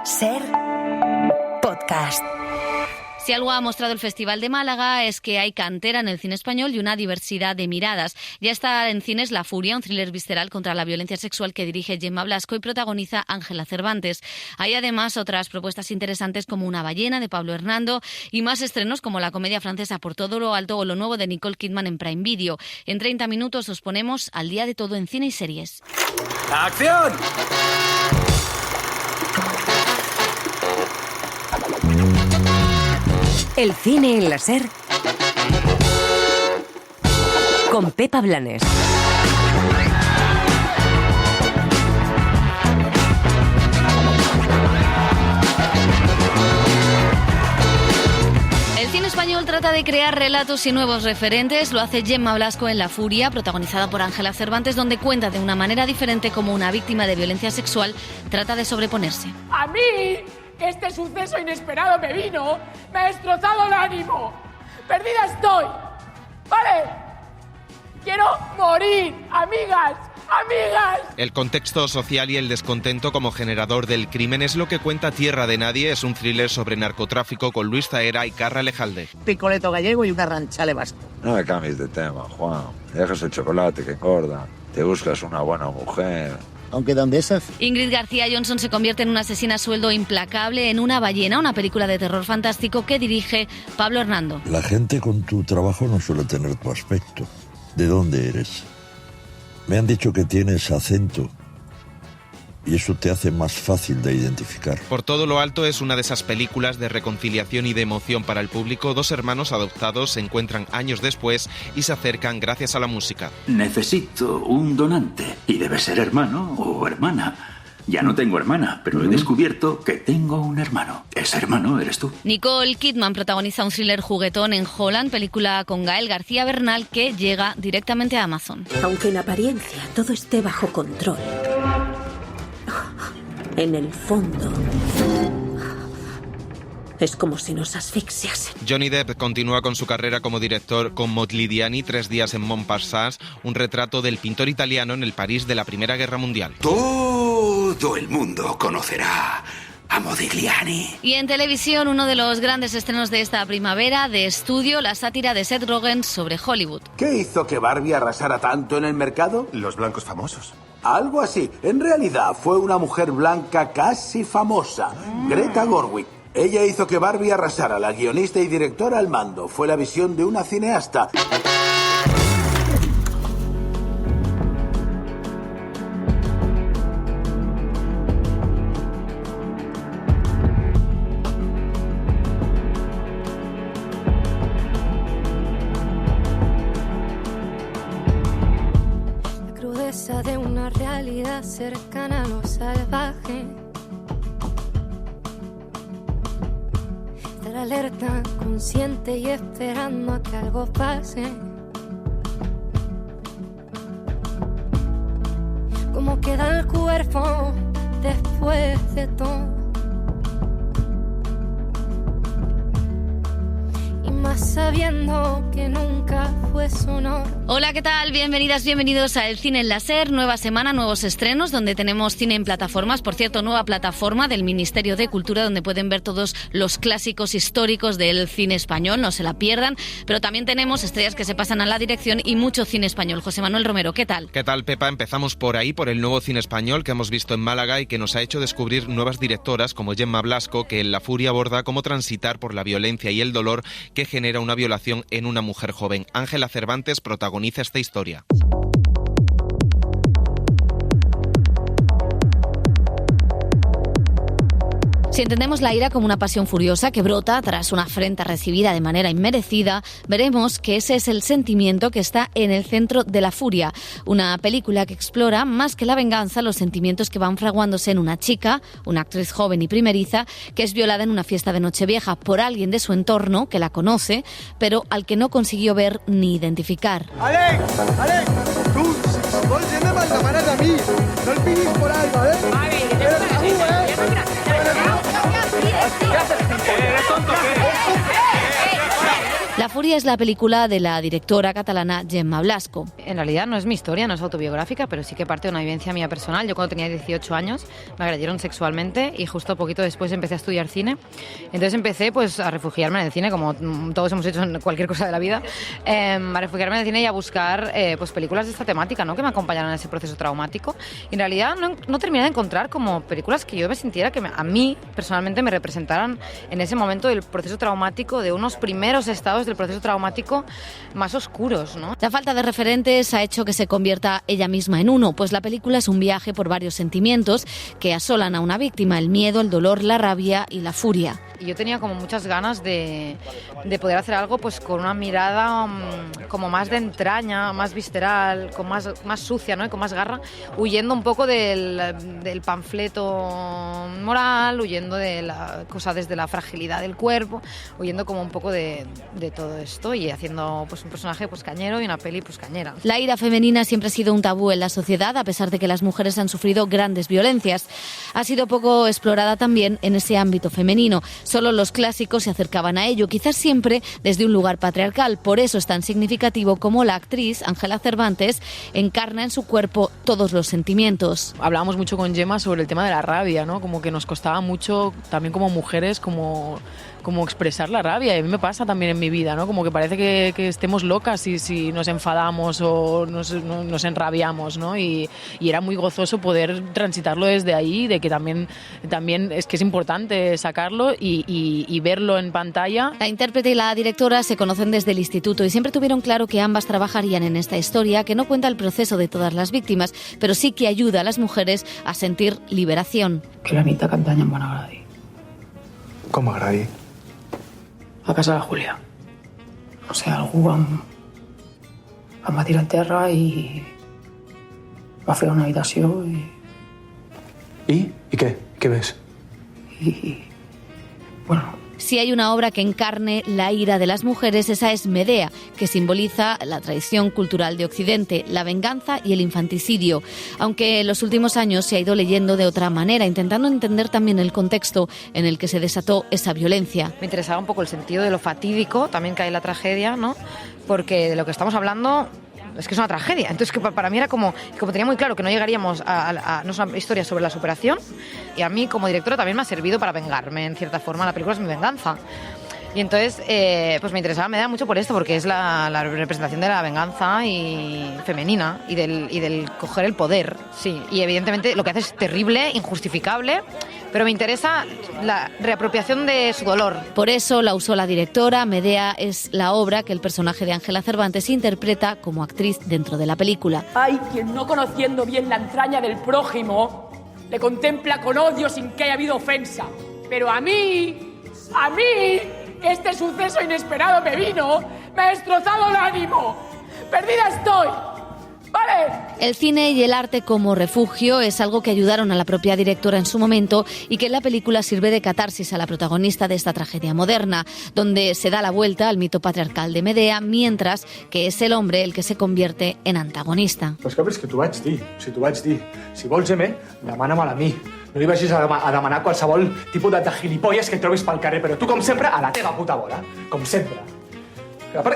Ser podcast. Si algo ha mostrado el Festival de Málaga es que hay cantera en el cine español y una diversidad de miradas. Ya está en cines La Furia, un thriller visceral contra la violencia sexual que dirige Gemma Blasco y protagoniza Ángela Cervantes. Hay además otras propuestas interesantes como Una ballena de Pablo Hernando y más estrenos como la comedia francesa Por todo lo alto o lo nuevo de Nicole Kidman en Prime Video. En 30 minutos os ponemos al día de todo en cine y series. ¡Acción! El cine en la Ser con Pepa Blanes. El cine español trata de crear relatos y nuevos referentes. Lo hace Gemma Blasco en La Furia, protagonizada por Ángela Cervantes, donde cuenta de una manera diferente cómo una víctima de violencia sexual trata de sobreponerse. A mí, este suceso inesperado me vino, me ha destrozado el ánimo. Perdida estoy, ¿vale? Quiero morir, amigas. El contexto social y el descontento como generador del crimen es lo que cuenta Tierra de Nadie. Es un thriller sobre narcotráfico con Luis Zahera y Carra Lejalde. Picoleto gallego y una ranchale vasca. No me cambies de tema, Juan. Dejas el chocolate que engorda. Te buscas una buena mujer. Aunque donde esas... Ingrid García Johnson se convierte en una asesina a sueldo implacable en Una ballena, una película de terror fantástico que dirige Pablo Hernando. La gente con tu trabajo no suele tener tu aspecto. ¿De dónde eres? Me han dicho que tienes acento y eso te hace más fácil de identificar. Por todo lo alto es una de esas películas de reconciliación y de emoción para el público. Dos hermanos adoptados se encuentran años después y se acercan gracias a la música. Necesito un donante y debe ser hermano o hermana. Ya no tengo hermana, pero he descubierto que tengo un hermano. Ese hermano eres tú. Nicole Kidman protagoniza un thriller juguetón en Holland, película con Gael García Bernal que llega directamente a Amazon. Aunque en apariencia todo esté bajo control, en el fondo es como si nos asfixiasen. Johnny Depp continúa con su carrera como director con Modigliani, 3 días en Montparnasse, un retrato del pintor italiano en el París de la Primera Guerra Mundial. Todo el mundo conocerá a Modigliani. Y en televisión, uno de los grandes estrenos de esta primavera, de estudio, la sátira de Seth Rogen sobre Hollywood. ¿Qué hizo que Barbie arrasara tanto en el mercado? Los blancos famosos. Algo así. En realidad fue una mujer blanca casi famosa, Greta Gerwig. Ella hizo que Barbie arrasara, la guionista y directora al mando. Fue la visión de una cineasta. La crudeza de una realidad cercana a lo salvaje. Alerta, consciente y esperando a que algo pase. ¿Cómo queda el cuerpo después de todo? Y más sabiendo que nunca fue su honor. Hola, ¿qué tal? Bienvenidas, bienvenidos a El Cine en la Ser. Nueva semana, nuevos estrenos, donde tenemos cine en plataformas. Por cierto, nueva plataforma del Ministerio de Cultura, donde pueden ver todos los clásicos históricos del cine español. No se la pierdan. Pero también tenemos estrellas que se pasan a la dirección y mucho cine español. José Manuel Romero, ¿qué tal? ¿Qué tal, Pepa? Empezamos por ahí, por el nuevo cine español que hemos visto en Málaga y que nos ha hecho descubrir nuevas directoras como Gemma Blasco, que en La Furia aborda cómo transitar por la violencia y el dolor que genera una violación en una mujer joven. Ángela Cervantes protagoniza esta historia. Si entendemos la ira como una pasión furiosa que brota tras una afrenta recibida de manera inmerecida, veremos que ese es el sentimiento que está en el centro de La Furia, una película que explora más que la venganza los sentimientos que van fraguándose en una chica, una actriz joven y primeriza, que es violada en una fiesta de Nochevieja por alguien de su entorno que la conoce, pero al que no consiguió ver ni identificar. ¡Alex! ¡Tú! Si vols gent amb els demanes a mi! No el piris por ahí, ¿vale? Vale, ¿eh? La Furia Furia es la película de la directora catalana Gemma Blasco. En realidad no es mi historia, no es autobiográfica, pero sí que parte de una vivencia mía personal. Yo cuando tenía 18 años me agredieron sexualmente y justo poquito después empecé a estudiar cine. Entonces empecé pues a refugiarme en el cine, como todos hemos hecho en cualquier cosa de la vida, a refugiarme en el cine y a buscar pues películas de esta temática, ¿no? Que me acompañaran en ese proceso traumático. Y en realidad no terminé de encontrar como películas que yo me sintiera que a mí personalmente me representaran en ese momento del proceso traumático, de unos primeros estados del proceso traumático más oscuros, ¿no? La falta de referentes ha hecho que se convierta ella misma en uno, pues la película es un viaje por varios sentimientos que asolan a una víctima: el miedo, el dolor, la rabia y la furia. Y yo tenía como muchas ganas de poder hacer algo pues con una mirada como más de entraña, más visceral, con más sucia, ¿no? Y con más garra, huyendo un poco del panfleto moral, huyendo de la cosa desde la fragilidad del cuerpo, huyendo como un poco de todo esto y haciendo pues un personaje pues cañero y una peli pues cañera. La ira femenina siempre ha sido un tabú en la sociedad, a pesar de que las mujeres han sufrido grandes violencias. Ha sido poco explorada también en ese ámbito femenino. Solo los clásicos se acercaban a ello, quizás siempre desde un lugar patriarcal. Por eso es tan significativo como la actriz Ángela Cervantes encarna en su cuerpo todos los sentimientos. Hablábamos mucho con Gemma sobre el tema de la rabia, ¿no? Como que nos costaba mucho, también como mujeres, como expresar la rabia. Y a mí me pasa también en mi vida, ¿no? Como que parece que estemos locas si nos enfadamos o nos enrabiamos, ¿no? Y era muy gozoso poder transitarlo desde ahí, de que también es que es importante sacarlo y verlo en pantalla. La intérprete y la directora se conocen desde el instituto y siempre tuvieron claro que ambas trabajarían en esta historia, que no cuenta el proceso de todas las víctimas, pero sí que ayuda a las mujeres a sentir liberación. Que la nit aquest any em van agredir. Com agredir? A casa de la Júlia. No sé, algú em va tirar a terra i va fer una habitació i... I què? Què ves? Si hay una obra que encarne la ira de las mujeres, esa es Medea, que simboliza la tradición cultural de Occidente, la venganza y el infanticidio. Aunque en los últimos años se ha ido leyendo de otra manera, intentando entender también el contexto en el que se desató esa violencia. Me interesaba un poco el sentido de lo fatídico también que hay en la tragedia, ¿no? Porque de lo que estamos hablando es que es una tragedia. Entonces, que para mí era como tenía muy claro que no llegaríamos a no es una historia sobre la superación, y a mí como directora también me ha servido para vengarme, en cierta forma. La película es mi venganza. Y entonces, pues me interesaba, me da mucho por esto, porque es la representación de la venganza y femenina y del coger el poder, sí. Y evidentemente lo que hace es terrible, injustificable, pero me interesa la reapropiación de su dolor. Por eso la usó la directora. Medea es la obra que el personaje de Ángela Cervantes interpreta como actriz dentro de la película. Hay quien, no conociendo bien la entraña del prójimo, le contempla con odio sin que haya habido ofensa. Pero a mí, este suceso inesperado me ha destrozado el ánimo. Perdida estoy. ¿Vale? El cine y el arte como refugio es algo que ayudaron a la propia directora en su momento y que en la película sirve de catarsis a la protagonista de esta tragedia moderna, donde se da la vuelta al mito patriarcal de Medea, mientras que es el hombre el que se convierte en antagonista. Però és que t'ho vaig dir, si vols Gemma, demana-me'l a mi. No li vagis a demanar qualsevol tipus de gilipolles que et trobis pel carrer, però tu, com sempre, a la teva puta bola, com sempre.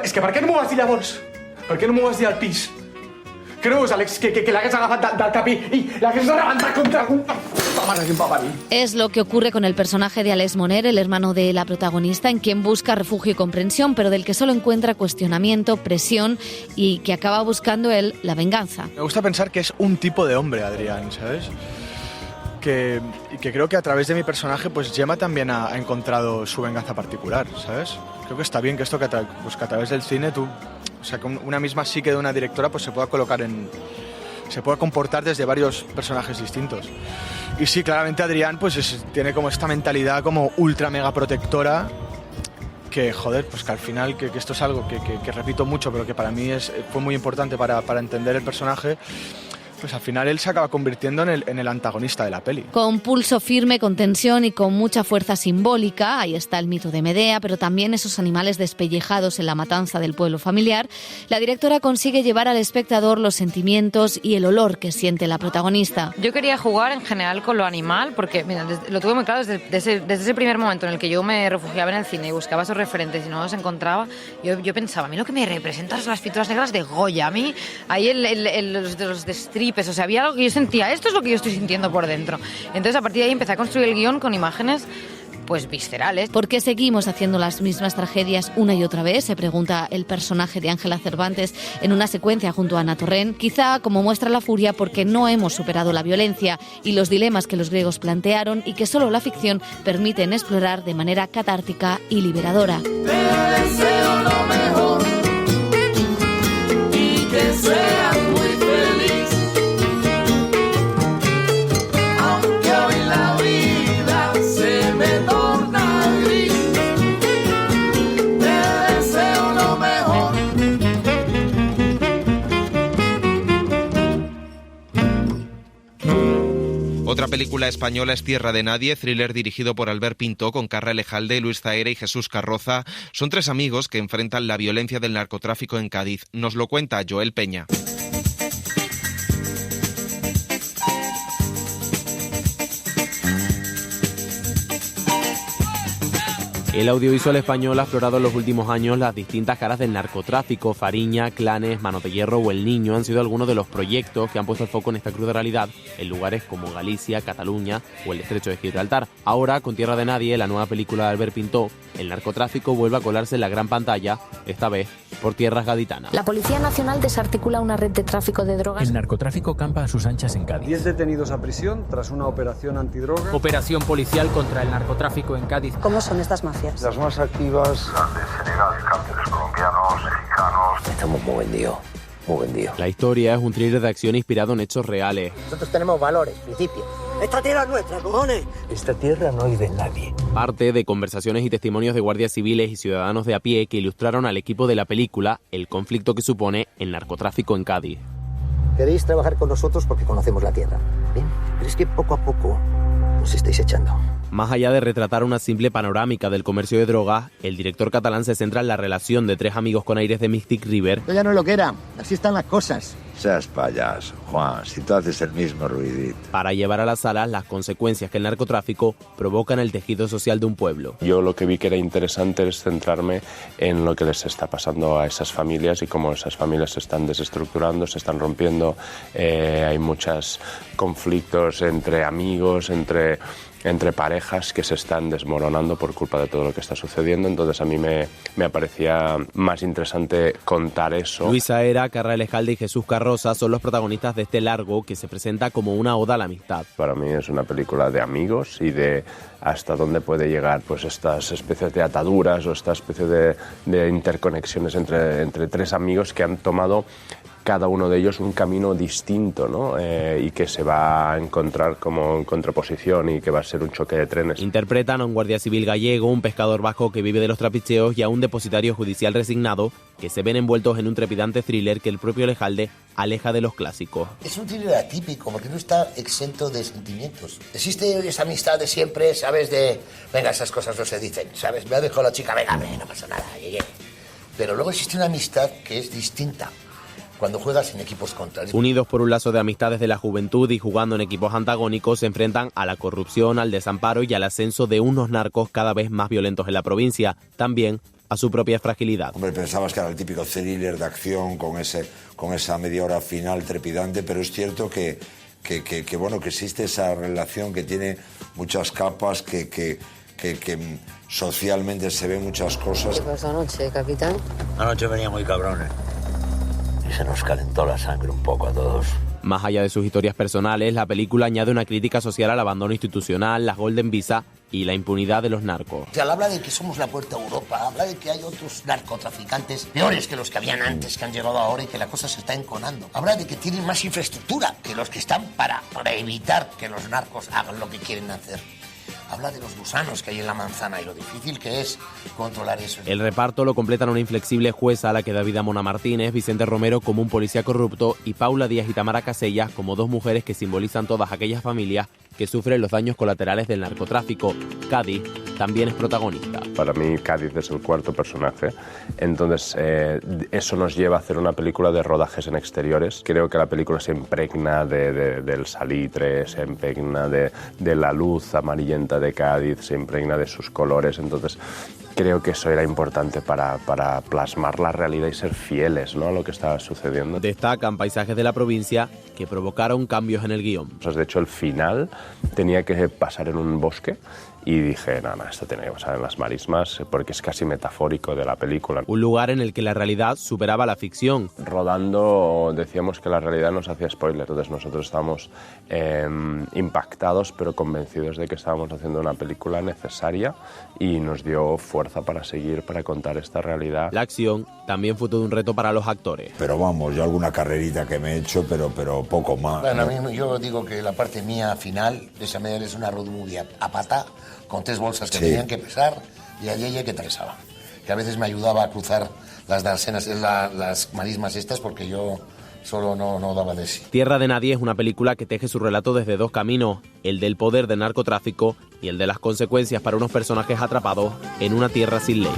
És que per què no m'ho vas dir llavors? Per què no m'ho vas dir al pis? ¿Qué no veus, Alex, que l'hagués agafat del cap i l'hagués rebentat contra un... Es lo que ocurre con el personaje de Alex Moner, el hermano de la protagonista, en quien busca refugio y comprensión, pero del que solo encuentra cuestionamiento, presión y que acaba buscando él la venganza. Me gusta pensar que es un tipo de hombre, Adrián, ¿sabes? Que creo que a través de mi personaje, pues Gemma también ha encontrado su venganza particular, ¿sabes? Creo que está bien que esto que a través del cine tú, o sea, que una misma psique de una directora pues se pueda se pueda comportar desde varios personajes distintos. Y sí, claramente Adrián pues tiene como esta mentalidad como ultra mega protectora, que joder, pues que al final, que esto es algo que repito mucho, pero que para mí fue muy importante para entender el personaje, pues al final él se acaba convirtiendo en el antagonista de la peli. Con pulso firme, con tensión y con mucha fuerza simbólica, ahí está el mito de Medea, pero también esos animales despellejados en la matanza del pueblo familiar, la directora consigue llevar al espectador los sentimientos y el olor que siente la protagonista. Yo quería jugar en general con lo animal, porque mira, lo tuve muy claro desde ese primer momento en el que yo me refugiaba en el cine y buscaba esos referentes y no los encontraba. Yo pensaba, a mí lo que me representan son las pinturas negras de Goya, a mí ahí los destripes, o sea, había algo que yo sentía, esto es lo que yo estoy sintiendo por dentro. Entonces a partir de ahí empecé a construir el guión con imágenes pues viscerales. ¿Por qué seguimos haciendo las mismas tragedias una y otra vez?, se pregunta el personaje de Ángela Cervantes en una secuencia junto a Ana Torrent. Quizá, como muestra la furia, porque no hemos superado la violencia y los dilemas que los griegos plantearon y que solo la ficción permite explorar de manera catártica y liberadora. Te deseo lo mejor y que seas muy feliz, aunque hoy la vida se me torna gris. Te deseo lo mejor. Otra película española es Tierra de Nadie, thriller dirigido por Albert Pintó con Carra Elejalde, Luis Zahera y Jesús Carroza. Son tres amigos que enfrentan la violencia del narcotráfico en Cádiz. Nos lo cuenta Joel Peña. El audiovisual español ha explorado en los últimos años las distintas caras del narcotráfico. Fariña, Clanes, Manos de Hierro o El Niño han sido algunos de los proyectos que han puesto el foco en esta cruda realidad en lugares como Galicia, Cataluña o el Estrecho de Gibraltar. Ahora, con Tierra de Nadie, la nueva película de Albert Pintó, el narcotráfico vuelve a colarse en la gran pantalla, esta vez por tierras gaditanas. La Policía Nacional desarticula una red de tráfico de drogas. El narcotráfico campa a sus anchas en Cádiz. 10 detenidos a prisión tras una operación antidroga. Operación policial contra el narcotráfico en Cádiz. ¿Cómo son estas mafias? Las más activas. De Senegal, cárteles colombianos, mexicanos. Estamos muy vendidos. Muy vendido. La historia es un thriller de acción inspirado en hechos reales. Nosotros tenemos valores, principios. ¡Esta tierra es nuestra, cojones! Esta tierra no es de nadie. Parte de conversaciones y testimonios de guardias civiles y ciudadanos de a pie que ilustraron al equipo de la película el conflicto que supone el narcotráfico en Cádiz. Queréis trabajar con nosotros porque conocemos la tierra. Bien, pero es que poco a poco nos estáis echando. Más allá de retratar una simple panorámica del comercio de drogas, el director catalán se centra en la relación de tres amigos con aires de Mystic River. Esto ya no es lo que era, así están las cosas. Seas payaso, Juan, si tú haces el mismo ruidito. Para llevar a las salas las consecuencias que el narcotráfico provoca en el tejido social de un pueblo. Yo lo que vi que era interesante es centrarme en lo que les está pasando a esas familias y cómo esas familias se están desestructurando, se están rompiendo. Hay muchos conflictos entre amigos, entre parejas que se están desmoronando por culpa de todo lo que está sucediendo. Entonces a mí me parecía más interesante contar eso. Luis Zahera, Carra Elejalde y Jesús Carroza son los protagonistas de este largo que se presenta como una oda a la amistad. Para mí es una película de amigos y de hasta dónde puede llegar pues estas especies de ataduras o esta especie de interconexiones entre tres amigos que han tomado cada uno de ellos un camino distinto, ¿no? Y que se va a encontrar como en contraposición y que va a ser un choque de trenes. Interpretan a un guardia civil gallego, un pescador vasco que vive de los trapicheos y a un depositario judicial resignado que se ven envueltos en un trepidante thriller que el propio Elejalde aleja de los clásicos. Es un thriller atípico porque no está exento de sentimientos. Existe esa amistad de siempre, ¿sabes? De, venga, esas cosas no se dicen, ¿sabes? Me ha dejado la chica, venga, no pasa nada, llegué. Pero luego existe una amistad que es distinta. Cuando juegas en equipos contrarios. Unidos por un lazo de amistades de la juventud y jugando en equipos antagónicos, se enfrentan a la corrupción, al desamparo y al ascenso de unos narcos cada vez más violentos en la provincia, también a su propia fragilidad. Hombre, pensabas que era el típico thriller de acción con esa media hora final trepidante, pero es cierto que bueno, que existe esa relación que tiene muchas capas, que socialmente se ven muchas cosas. ¿Qué pasó anoche, capitán? Anoche venía muy cabrones. Y se nos calentó la sangre un poco a todos. Más allá de sus historias personales, la película añade una crítica social al abandono institucional, las Golden Visa y la impunidad de los narcos. O sea, habla de que somos la puerta a Europa, habla de que hay otros narcotraficantes peores que los que habían antes, que han llegado ahora y que la cosa se está enconando. Habla de que tienen más infraestructura que los que están para evitar que los narcos hagan lo que quieren hacer. habla de los gusanos que hay en la manzana y lo difícil que es controlar eso. El reparto lo completan una inflexible jueza a la que da vida Mona Martínez, Vicente Romero como un policía corrupto y Paula Díaz y Tamara Casellas como dos mujeres que simbolizan todas aquellas familias que sufren los daños colaterales del narcotráfico. Cádiz también es protagonista. Para mí Cádiz es el cuarto personaje, entonces eso nos lleva a hacer una película de rodajes en exteriores. Creo que la película se impregna del salitre, se impregna de la luz amarillenta de Cádiz, se impregna de sus colores, entonces creo que eso era importante para plasmar la realidad y ser fieles, ¿no?, a lo que estaba sucediendo. Destacan paisajes de la provincia que provocaron cambios en el guión. Pues de hecho el final tenía que pasar en un bosque y dije, no, esto tiene que pasar en las marismas porque es casi metafórico de la película. Un lugar en el que la realidad superaba la ficción. Rodando decíamos que la realidad nos hacía spoiler, entonces nosotros estábamos impactados pero convencidos de que estábamos haciendo una película necesaria y nos dio fuerza para seguir, para contar esta realidad. La acción también fue todo un reto para los actores. Pero vamos, yo alguna carrerita que me he hecho, pero poco más. Bueno, a mí, yo digo que la parte mía final de esa media es una road movie a pata, con 3 bolsas que tenían que pesar y allí que tresaba. Que a veces me ayudaba a cruzar las marismas estas porque yo solo no daba de sí. Tierra de Nadie es una película que teje su relato desde 2 caminos, el del poder del narcotráfico y el de las consecuencias para unos personajes atrapados en una tierra sin ley.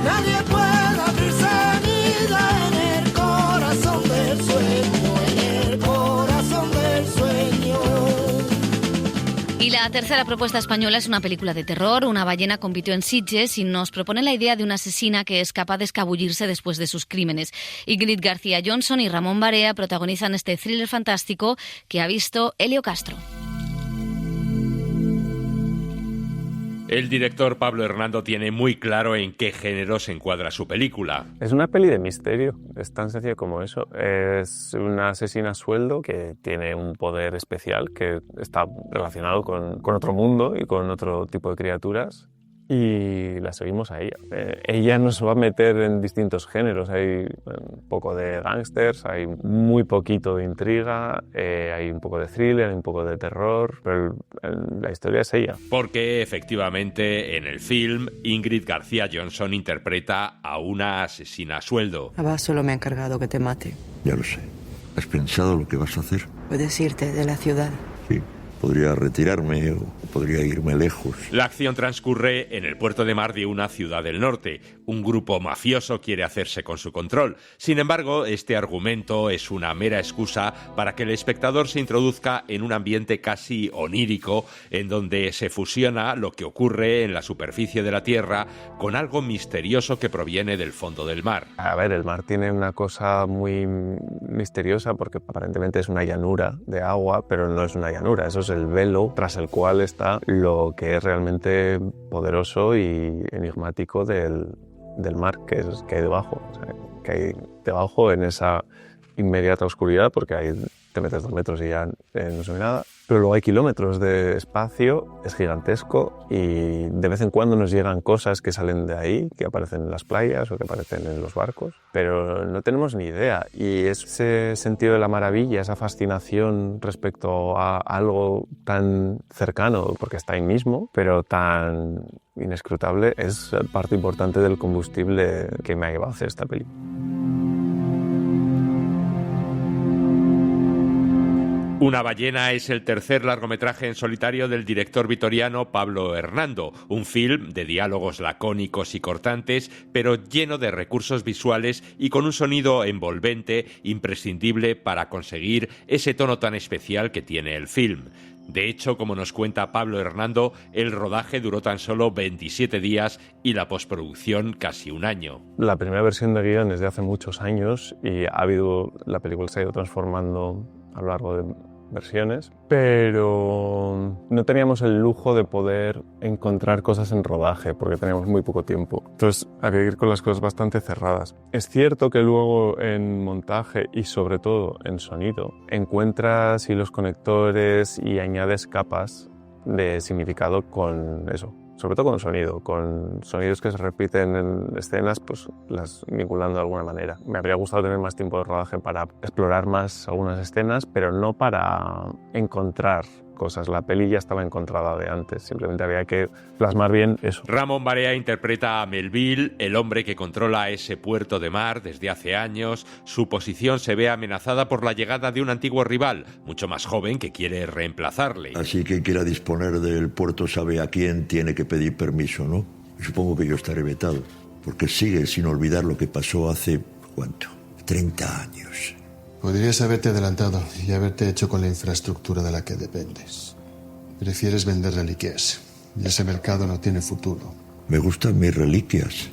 Nadie puede abrirse vida en el corazón del sueño, en el corazón del sueño. Y la tercera propuesta española es una película de terror. Una ballena compitió en Sitges y nos propone la idea de una asesina que es capaz de escabullirse después de sus crímenes. Ingrid García Johnson y Ramón Barea protagonizan este thriller fantástico que ha visto Elio Castro. El director Pablo Hernando tiene muy claro en qué género se encuadra su película. Es una peli de misterio, es tan sencillo como eso. Es una asesina a sueldo que tiene un poder especial que está relacionado con otro mundo y con otro tipo de criaturas. Y la seguimos a ella. Ella nos va a meter en distintos géneros. Hay un poco de gángsters, hay muy poquito de intriga, hay un poco de thriller, hay un poco de terror, pero la historia es ella. Porque efectivamente en el film Ingrid García Johnson interpreta a una asesina a sueldo. Abba solo me ha encargado que te mate. Ya lo sé. ¿Has pensado lo que vas a hacer? Puedes irte de la ciudad. Sí. Podría retirarme o podría irme lejos. La acción transcurre en el puerto de mar de una ciudad del norte. Un grupo mafioso quiere hacerse con su control. Sin embargo, este argumento es una mera excusa para que el espectador se introduzca en un ambiente casi onírico, en donde se fusiona lo que ocurre en la superficie de la tierra con algo misterioso que proviene del fondo del mar. A ver, el mar tiene una cosa muy misteriosa porque aparentemente es una llanura de agua, pero no es una llanura, eso es el velo tras el cual está lo que es realmente poderoso y enigmático del mar que hay debajo. O sea, que hay debajo en esa inmediata oscuridad, porque ahí te metes 2 metros y ya no se ve nada. Pero luego hay kilómetros de espacio, es gigantesco y de vez en cuando nos llegan cosas que salen de ahí, que aparecen en las playas o que aparecen en los barcos, pero no tenemos ni idea. Y ese sentido de la maravilla, esa fascinación respecto a algo tan cercano, porque está ahí mismo, pero tan inescrutable, es parte importante del combustible que me ha llevado a hacer esta película. Una ballena es el tercer largometraje en solitario del director vitoriano Pablo Hernando, un film de diálogos lacónicos y cortantes, pero lleno de recursos visuales y con un sonido envolvente, imprescindible para conseguir ese tono tan especial que tiene el film. De hecho, como nos cuenta Pablo Hernando, el rodaje duró tan solo 27 días y la postproducción casi 1 año. La primera versión de guión es de hace muchos años y la película se ha ido transformando a lo largo de versiones, pero no teníamos el lujo de poder encontrar cosas en rodaje porque teníamos muy poco tiempo. Entonces había que ir con las cosas bastante cerradas. Es cierto que luego en montaje y sobre todo en sonido encuentras hilos conectores y añades capas de significado con eso, sobre todo con sonidos que se repiten en escenas, pues las vinculando de alguna manera. Me habría gustado tener más tiempo de rodaje para explorar más algunas escenas, pero no para encontrar cosas. La peli ya estaba encontrada de antes, simplemente había que plasmar bien eso. Ramón Barea interpreta a Melville, el hombre que controla ese puerto de mar desde hace años. Su posición se ve amenazada por la llegada de un antiguo rival, mucho más joven, que quiere reemplazarle. Así que quien quiera disponer del puerto sabe a quién tiene que pedir permiso, ¿no? Y supongo que yo estaré vetado, porque sigue sin olvidar lo que pasó hace, ¿cuánto? 30 años. Podrías haberte adelantado y haberte hecho con la infraestructura de la que dependes. Prefieres vender reliquias y ese mercado no tiene futuro. Me gustan mis reliquias.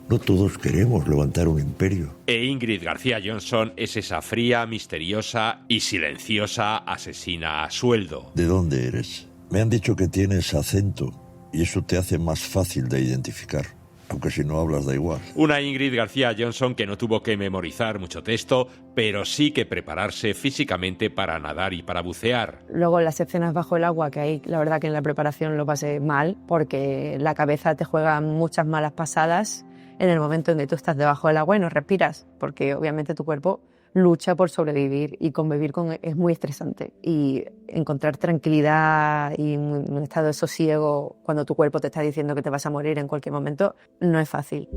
No todos queremos levantar un imperio. E Ingrid García Johnson es esa fría, misteriosa y silenciosa asesina a sueldo. ¿De dónde eres? Me han dicho que tienes acento y eso te hace más fácil de identificar. Aunque si no hablas da igual. Una Ingrid García Johnson que no tuvo que memorizar mucho texto, pero sí que prepararse físicamente para nadar y para bucear. Luego las escenas bajo el agua, que ahí la verdad que en la preparación lo pasé mal, porque la cabeza te juega muchas malas pasadas en el momento en que tú estás debajo del agua y no respiras, porque obviamente tu cuerpo lucha por sobrevivir y convivir con es muy estresante. Y encontrar tranquilidad y un estado de sosiego cuando tu cuerpo te está diciendo que te vas a morir en cualquier momento no es fácil.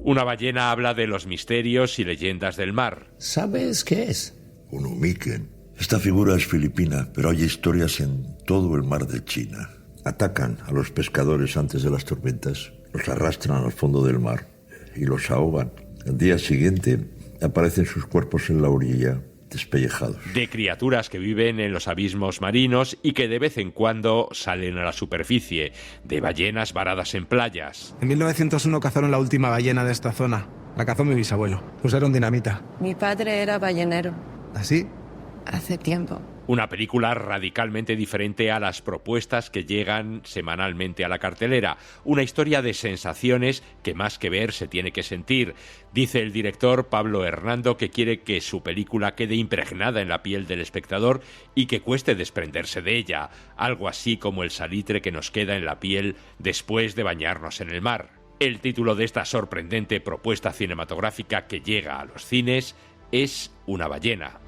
Una ballena habla de los misterios y leyendas del mar. ¿Sabes qué es? Un humiquen. Esta figura es filipina, pero hay historias en todo el mar de China. Atacan a los pescadores antes de las tormentas, los arrastran al fondo del mar y los ahogan. Al día siguiente aparecen sus cuerpos en la orilla, despellejados. De criaturas que viven en los abismos marinos y que de vez en cuando salen a la superficie. De ballenas varadas en playas. En 1901 cazaron la última ballena de esta zona. La cazó mi bisabuelo. Usaron dinamita. Mi padre era ballenero. ¿Así? Hace tiempo. Una película radicalmente diferente a las propuestas que llegan semanalmente a la cartelera. Una historia de sensaciones que más que ver se tiene que sentir. Dice el director Pablo Hernando que quiere que su película quede impregnada en la piel del espectador y que cueste desprenderse de ella. Algo así como el salitre que nos queda en la piel después de bañarnos en el mar. El título de esta sorprendente propuesta cinematográfica que llega a los cines es Una ballena.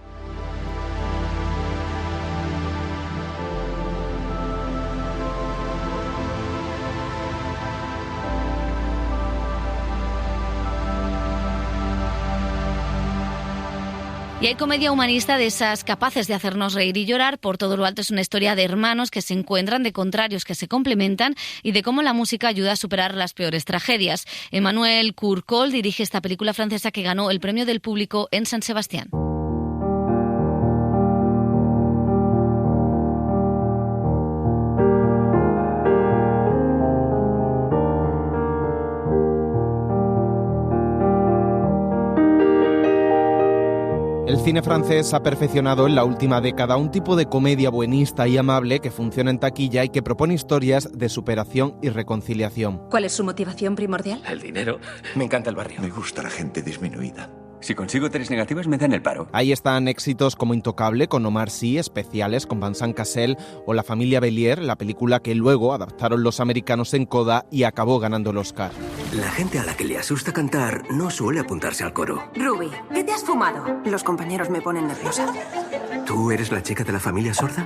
Y hay comedia humanista de esas capaces de hacernos reír y llorar. Por todo lo alto es una historia de hermanos que se encuentran, de contrarios que se complementan y de cómo la música ayuda a superar las peores tragedias. Emmanuel Courcol dirige esta película francesa que ganó el premio del público en San Sebastián. El cine francés ha perfeccionado en la última década un tipo de comedia buenista y amable que funciona en taquilla y que propone historias de superación y reconciliación. ¿Cuál es su motivación primordial? El dinero. Me encanta el barrio. Me gusta la gente disminuida. Si consigo 3 negativas me dan el paro. Ahí están éxitos como Intocable con Omar Sy, Especiales con Vincent Cassel o La familia Bélier, la película que luego adaptaron los americanos en Coda y acabó ganando el Oscar. La gente a la que le asusta cantar no suele apuntarse al coro. Ruby, ¿qué te has fumado? Los compañeros me ponen nerviosa. ¿Tú eres la chica de la familia sorda?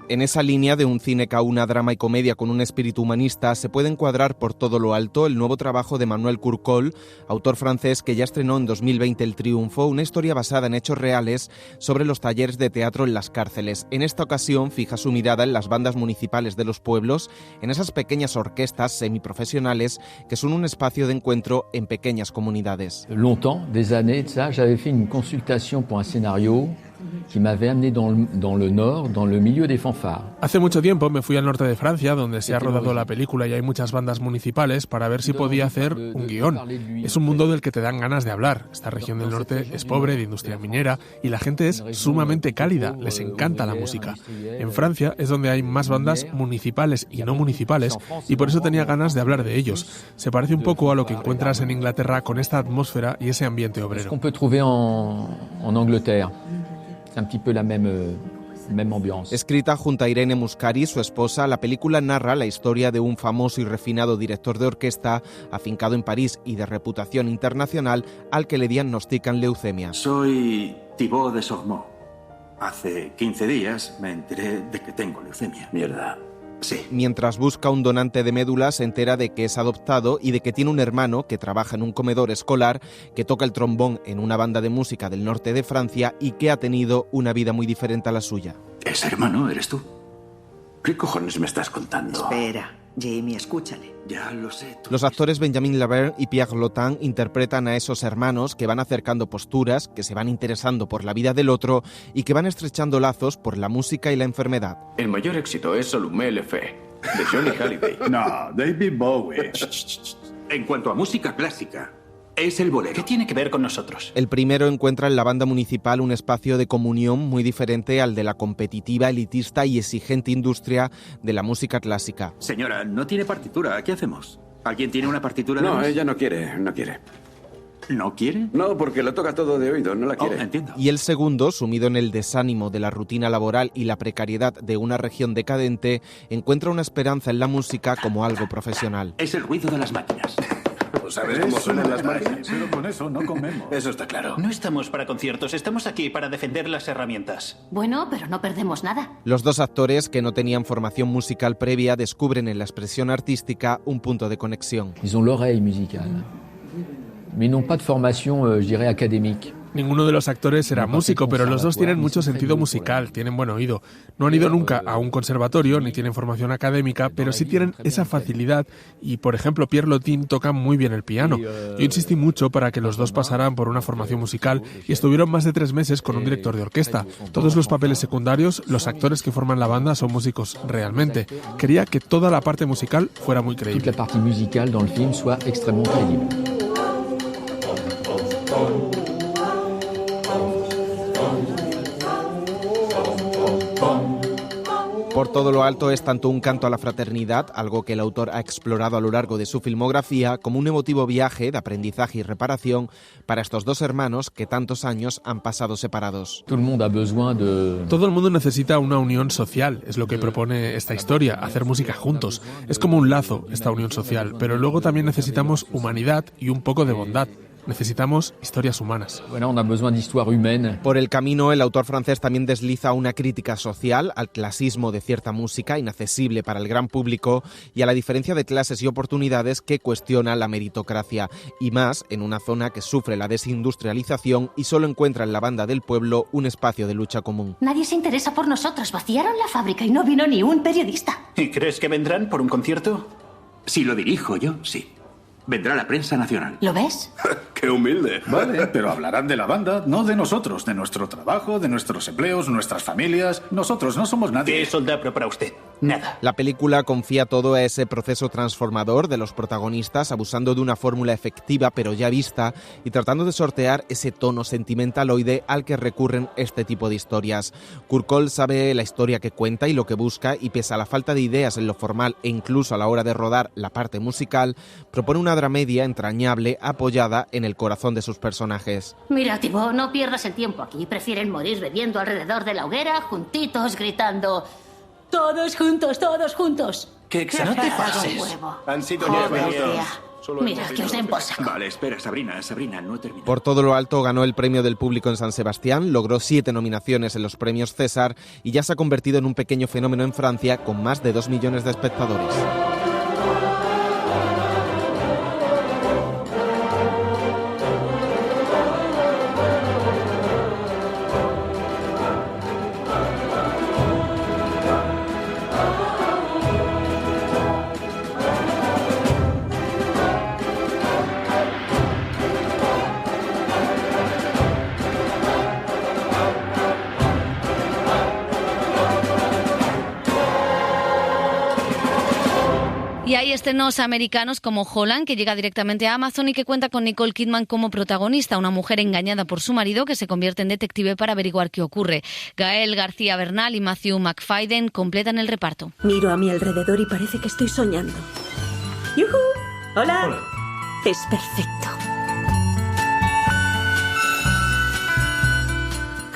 En esa línea de un cine una drama y comedia con un espíritu humanista se puede encuadrar por todo lo alto el nuevo trabajo de Emmanuel Courcol, autor francés que ya estrenó en 2020 El Triunfo, una historia basada en hechos reales sobre los talleres de teatro en las cárceles. En esta ocasión fija su mirada en las bandas municipales de los pueblos, en esas pequeñas orquestas semiprofesionales que son un espacio de encuentro en pequeñas comunidades. Longtemps, des années de ça, j'avais fait une consultation pour un scénario qui m'avait amené dans le nord, dans le milieu des fanfares. Hace mucho tiempo me fui al norte de Francia, donde se ha rodado la película y hay muchas bandas municipales, para ver si podía hacer un guión. Es un mundo del que te dan ganas de hablar. Esta región del norte es pobre, de industria minera, y la gente es sumamente cálida, les encanta la música. En Francia es donde hay más bandas municipales y no municipales, y por eso tenía ganas de hablar de ellos. Se parece un poco a lo que encuentras en Inglaterra con esta atmósfera y ese ambiente obrero. En Angleterre. C'est un petit peu la même même ambiance. Escrita junto a Irene Muscari, su esposa, la película narra la historia de un famoso y refinado director de orquesta afincado en París y de reputación internacional al que le diagnostican leucemia. Soy Thibaut de Sormeaux. Hace 15 días me enteré de que tengo leucemia. Mierda. Sí. Mientras busca un donante de médula, se entera de que es adoptado y de que tiene un hermano que trabaja en un comedor escolar, que toca el trombón en una banda de música del norte de Francia y que ha tenido una vida muy diferente a la suya. ¿Ese hermano eres tú? ¿Qué cojones me estás contando? Espera, Jamie, escúchale. Ya lo sé. Los actores Benjamin Laverne y Pierre Lotin interpretan a esos hermanos que van acercando posturas, que se van interesando por la vida del otro y que van estrechando lazos por la música y la enfermedad. El mayor éxito es Salomé Le Fée, de Johnny Hallyday. No, David Bowie. En cuanto a música clásica, es el bolero. ¿Qué tiene que ver con nosotros? El primero encuentra en la banda municipal un espacio de comunión muy diferente al de la competitiva, elitista y exigente industria de la música clásica. Señora, no tiene partitura. ¿Qué hacemos? ¿Alguien tiene una partitura? No, ella no quiere. ¿No quiere? No, porque lo toca todo de oído, no la quiere. Entiendo. Y el segundo, sumido en el desánimo de la rutina laboral y la precariedad de una región decadente, encuentra una esperanza en la música como algo profesional. Es el ruido de las máquinas. ¿Sabes cómo suenan las máquinas? Pero con eso no comemos. Eso está claro. No estamos para conciertos, estamos aquí para defender las herramientas. Bueno, pero no perdemos nada. Los dos actores, que no tenían formación musical previa, descubren en la expresión artística un punto de conexión. Ils ont l'oreille musicale, mais n'ont pas de formation, je dirais, académique. Ninguno de los actores era músico, pero los dos tienen mucho sentido musical, tienen buen oído. No han ido nunca a un conservatorio ni tienen formación académica, pero sí tienen esa facilidad y, por ejemplo, Pierre Lotin toca muy bien el piano. Yo insistí mucho para que los dos pasaran por una formación musical y estuvieron más de 3 meses con un director de orquesta. Todos los papeles secundarios, los actores que forman la banda son músicos realmente. Quería que toda la parte musical fuera muy creíble. Toute la partie musicale dans le film soit extrêmement crédible. Por todo lo alto es tanto un canto a la fraternidad, algo que el autor ha explorado a lo largo de su filmografía, como un emotivo viaje de aprendizaje y reparación para estos dos hermanos que tantos años han pasado separados. Todo el mundo necesita una unión social, es lo que propone esta historia, hacer música juntos. Es como un lazo, esta unión social, pero luego también necesitamos humanidad y un poco de bondad. Necesitamos historias humanas. Por el camino, el autor francés también desliza una crítica social al clasismo de cierta música inaccesible para el gran público y a la diferencia de clases y oportunidades que cuestiona la meritocracia, y más en una zona que sufre la desindustrialización y solo encuentra en la banda del pueblo un espacio de lucha común. Nadie se interesa por nosotros. Vaciaron la fábrica y no vino ni un periodista. ¿Y crees que vendrán por un concierto? Si lo dirijo yo, sí. Vendrá la prensa nacional. ¿Lo ves? ¡Qué humilde! Vale, pero hablarán de la banda, no de nosotros, de nuestro trabajo, de nuestros empleos, nuestras familias. Nosotros no somos nadie. ¿Qué es Soldapro para usted? Nada. La película confía todo a ese proceso transformador de los protagonistas, abusando de una fórmula efectiva pero ya vista y tratando de sortear ese tono sentimentaloide al que recurren este tipo de historias. Kurt Cole sabe la historia que cuenta y lo que busca, y pese a la falta de ideas en lo formal e incluso a la hora de rodar la parte musical, propone una dramedia entrañable apoyada en el corazón de sus personajes. Mira, Thibaut, no pierdas el tiempo aquí. Prefieren morir bebiendo alrededor de la hoguera, juntitos, gritando: ¡todos juntos, todos juntos! ¡Qué exagerado! No te pases. Han sido Joder, 10 minutos. Mira, que os den por saco. Vale, espera, Sabrina, no he terminado. Por todo lo alto ganó el premio del público en San Sebastián, logró 7 nominaciones en los premios César y ya se ha convertido en un pequeño fenómeno en Francia con más de 2 millones de espectadores. Y hay estrenos americanos como Holland, que llega directamente a Amazon y que cuenta con Nicole Kidman como protagonista, una mujer engañada por su marido que se convierte en detective para averiguar qué ocurre. Gael García Bernal y Matthew McFadden completan el reparto. Miro a mi alrededor y parece que estoy soñando. ¡Yujú! ¡Hola! Hola. Es perfecto.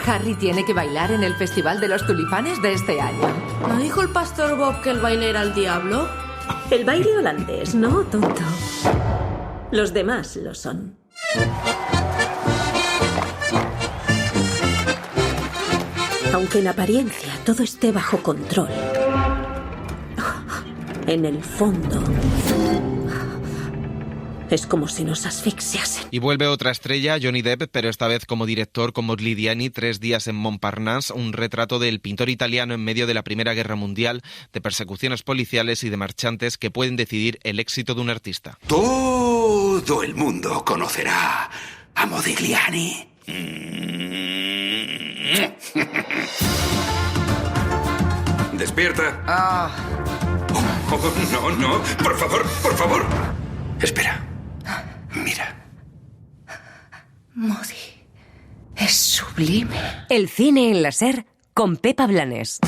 Harry tiene que bailar en el Festival de los Tulipanes de este año. ¿No dijo el pastor Bob que el baile era el diablo? El baile holandés, no, tonto. Los demás lo son. Aunque en apariencia todo esté bajo control, en el fondo es como si nos asfixiasen. Y vuelve otra estrella, Johnny Depp, pero esta vez como director con Modigliani, 3 días en Montparnasse, un retrato del pintor italiano en medio de la Primera Guerra Mundial, de persecuciones policiales y de marchantes que pueden decidir el éxito de un artista. Todo el mundo conocerá a Modigliani. Despierta. Oh, no, por favor. Espera. Mira. Modi. Es sublime. El cine en la SER con Pepa Blanes.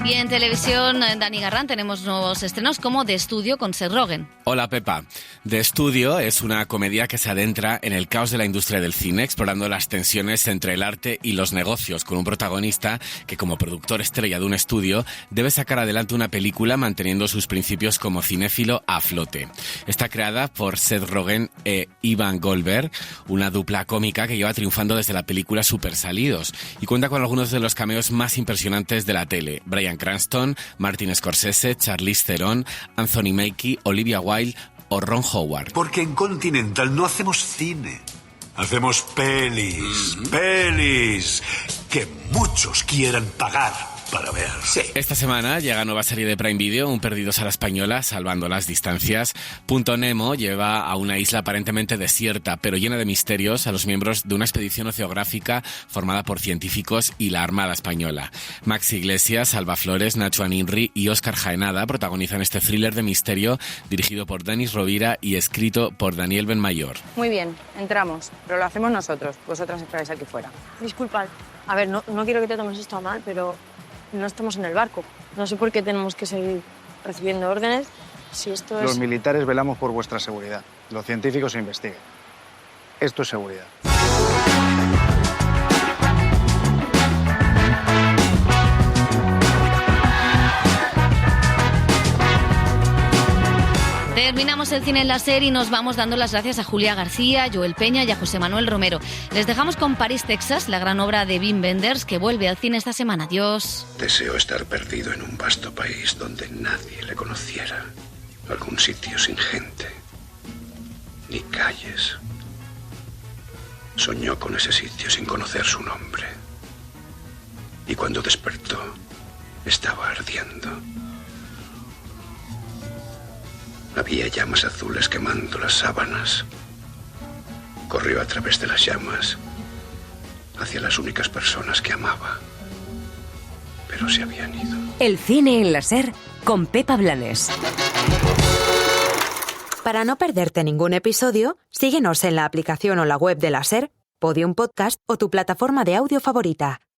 Y en televisión, Dani Garrán, tenemos nuevos estrenos como The Studio con Seth Rogen. Hola Pepa. The Studio es una comedia que se adentra en el caos de la industria del cine, explorando las tensiones entre el arte y los negocios, con un protagonista que como productor estrella de un estudio debe sacar adelante una película manteniendo sus principios como cinéfilo a flote. Está creada por Seth Rogen e Ivan Goldberg, una dupla cómica que lleva triunfando desde la película Super Salidos y cuenta con algunos de los cameos más impresionantes de la tele. Bryan Cranston, Martin Scorsese, Charlize Theron, Anthony Mackie, Olivia Wilde o Ron Howard. Porque en Continental no hacemos cine. Hacemos pelis. Pelis que muchos quieran pagar para ver. Sí. Esta semana llega nueva serie de Prime Video, Un Perdidos a la Española, salvando las distancias. Punto Nemo lleva a una isla aparentemente desierta, pero llena de misterios, a los miembros de una expedición oceográfica formada por científicos y la Armada Española. Max Iglesias, Alba Flores, Nacho Aninri y Óscar Jaenada protagonizan este thriller de misterio dirigido por Denis Rovira y escrito por Daniel Benmayor. Muy bien, entramos, pero lo hacemos nosotros. Vosotras esperáis aquí fuera. Disculpad. A ver, no quiero que te tomes esto a mal, pero no estamos en el barco. No sé por qué tenemos que seguir recibiendo órdenes. Si esto es... Los militares velamos por vuestra seguridad. Los científicos investigan. Esto es seguridad. Terminamos el cine en la SER y nos vamos dando las gracias a Julia García, Joel Peña y a José Manuel Romero. Les dejamos con París, Texas, la gran obra de Wim Wenders, que vuelve al cine esta semana. Adiós. Deseo estar perdido en un vasto país donde nadie le conociera. Algún sitio sin gente, ni calles. Soñó con ese sitio sin conocer su nombre. Y cuando despertó, estaba ardiendo. Había llamas azules quemando las sábanas. Corrió a través de las llamas hacia las únicas personas que amaba. Pero se habían ido. El cine en la SER con Pepa Blanes. Para no perderte ningún episodio, síguenos en la aplicación o la web de la SER, Podium Podcast o tu plataforma de audio favorita.